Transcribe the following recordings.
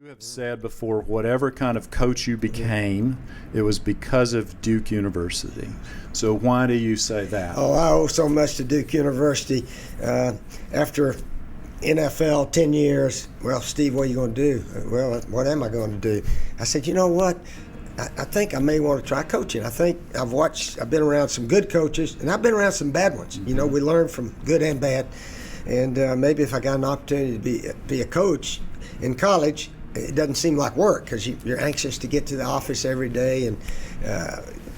You have said before, whatever kind of coach you became, it was because of Duke University. So why do you say that? Oh, I owe so much to Duke University. After NFL, 10 years, well, Steve, what are you going to do? Well, what am I going to do? I said, you know what? I think I may want to try coaching. I think I've been around some good coaches, and I've been around some bad ones. You know, we learn from good and bad. And maybe if I got an opportunity to be a coach in college, it doesn't seem like work because you're anxious to get to the office every day and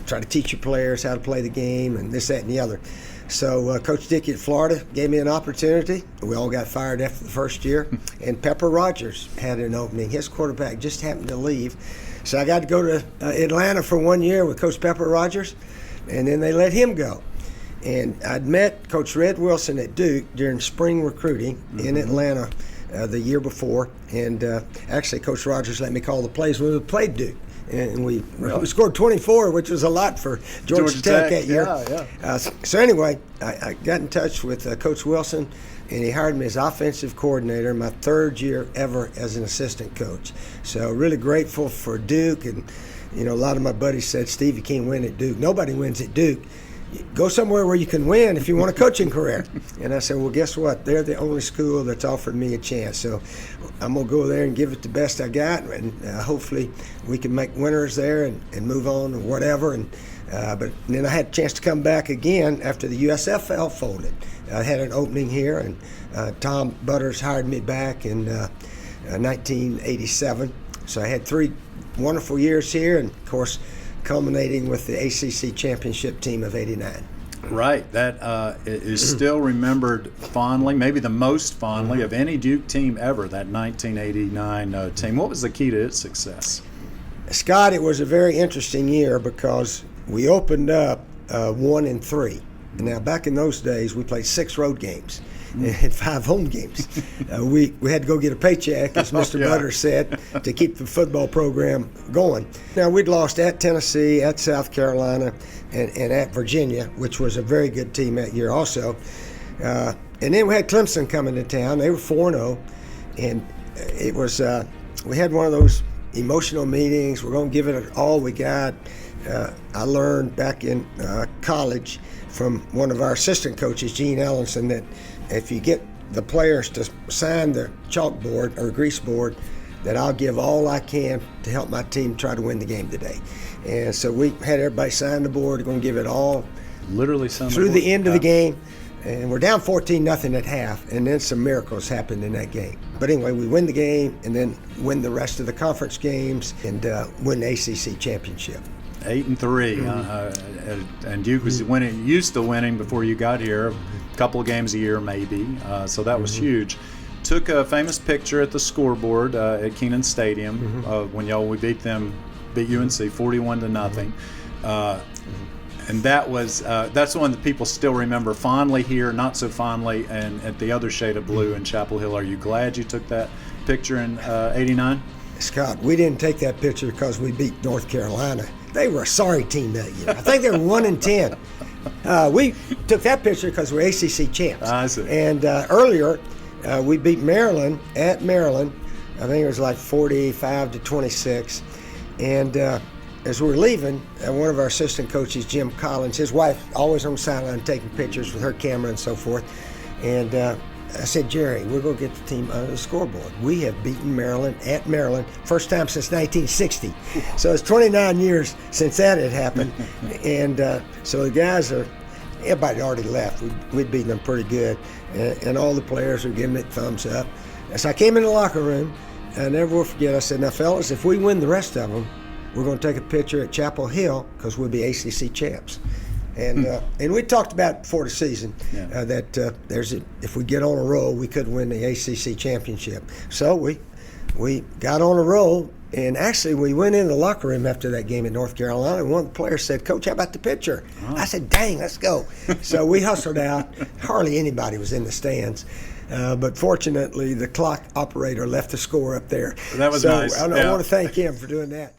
try to teach your players how to play the game and this, that, and the other. So Coach Dickey at Florida gave me an opportunity. We all got fired after the first year. And Pepper Rogers had an opening. His quarterback just happened to leave. So I got to go to Atlanta for 1 year with Coach Pepper Rogers, and then they let him go. And I'd met Coach Red Wilson at Duke during spring recruiting in Atlanta the year before, and actually Coach Rogers let me call the plays when we played Duke, and we scored 24, which was a lot for Georgia Tech that year. So anyway, I got in touch with Coach Wilson, and he hired me as offensive coordinator my third year ever as an assistant coach. So really grateful for Duke, and you know, a lot of my buddies said, Steve, you can't win at Duke. Nobody wins at Duke. Go somewhere where you can win if you want a coaching career. And I said, well, guess what? They're the only school that's offered me a chance. So I'm going to go there and give it the best I got, and hopefully we can make winners there and move on or whatever. But then I had a chance to come back again after the USFL folded. I had an opening here, and Tom Butters hired me back in 1987. So I had 3 wonderful years here, and of course, culminating with the ACC Championship team of '89. Right, that is still remembered fondly, maybe the most fondly of any Duke team ever, that 1989 team. What was the key to its success? Scott, it was a very interesting year because we opened up 1-3. Now, back in those days, we played 6 road games and 5 home games. We had to go get a paycheck, as Mr. Butters said, to keep the football program going. Now, we'd lost at Tennessee, at South Carolina, and at Virginia, which was a very good team that year also. And then we had Clemson coming to town. They were 4-0, and it was we had one of those emotional meetings. We're going to give it all we got. I learned back in college from one of our assistant coaches, Gene Ellenson, that if you get the players to sign the chalkboard or grease board, that I'll give all I can to help my team try to win the game today. And so we had everybody sign the board. We're going to give it all literally through the end of the game. And we're down 14-0 at half, and then some miracles happened in that game. But anyway, we win the game and then win the rest of the conference games and win the ACC Championship. 8-3, and Duke was used to winning before you got here, a couple of games a year maybe, so that was huge. Took a famous picture at the scoreboard at Kenan Stadium when we beat UNC 41-0, and that's one that people still remember fondly here, not so fondly, and at the other shade of blue in Chapel Hill. Are you glad you took that picture in '89? Scott, we didn't take that picture because we beat North Carolina. They were a sorry team that year. I think they were 1-10. We took that picture because we're ACC champs. I see. And earlier, we beat Maryland at Maryland. I think it was like 45-26. And as we were leaving, one of our assistant coaches, Jim Collins, his wife, always on the sideline taking pictures with her camera and so forth. And I said, Jerry, we're going to get the team under the scoreboard. We have beaten Maryland at Maryland, first time since 1960. So it's 29 years since that had happened. And so the guys everybody already left. We'd beaten them pretty good. And all the players are giving it thumbs up. As I came in the locker room, I never will forget, I said, now, fellas, if we win the rest of them, we're going to take a picture at Chapel Hill because we'll be ACC champs. And we talked about before the season that if we get on a roll, we could win the ACC championship. So we got on a roll, and actually we went in the locker room after that game in North Carolina, and one of the players said, Coach, how about the picture? I said, dang, let's go. So we hustled out. Hardly anybody was in the stands. But fortunately, the clock operator left the score up there. That was nice. I want to thank him for doing that.